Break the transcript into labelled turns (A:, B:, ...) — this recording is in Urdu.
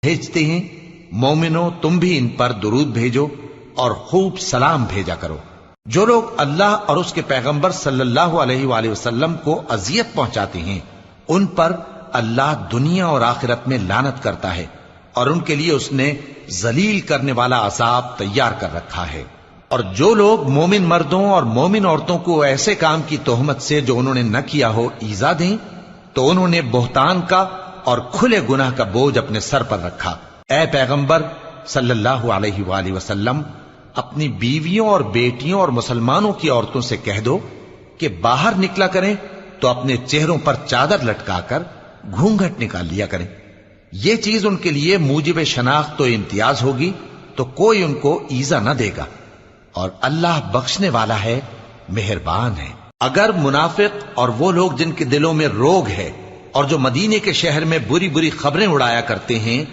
A: بھیجتے ہیں، مومنو تم بھی ان پر درود بھیجو اور خوب سلام بھیجا کرو۔ جو لوگ اللہ اور اس کے پیغمبر صلی اللہ علیہ وآلہ وسلم کو اذیت پہنچاتے ہیں ان پر اللہ دنیا اور آخرت میں لعنت کرتا ہے، اور ان کے لیے اس نے ذلیل کرنے والا عذاب تیار کر رکھا ہے۔ اور جو لوگ مومن مردوں اور مومن عورتوں کو ایسے کام کی تہمت سے جو انہوں نے نہ کیا ہو ایذا دیں تو انہوں نے بہتان کا اور کھلے گناہ کا بوجھ اپنے سر پر رکھا۔ اے پیغمبر صلی اللہ علیہ وآلہ وسلم، اپنی بیویوں اور بیٹیوں اور مسلمانوں کی عورتوں سے کہہ دو کہ باہر نکلا کریں تو اپنے چہروں پر چادر لٹکا کر گھونگھٹ نکال لیا کریں۔ یہ چیز ان کے لیے موجب شناخت و امتیاز ہوگی تو کوئی ان کو ایذا نہ دے گا، اور اللہ بخشنے والا ہے، مہربان ہے۔ اگر منافق اور وہ لوگ جن کے دلوں میں روگ ہے اور جو مدینے کے شہر میں بری بری خبریں اڑایا کرتے ہیں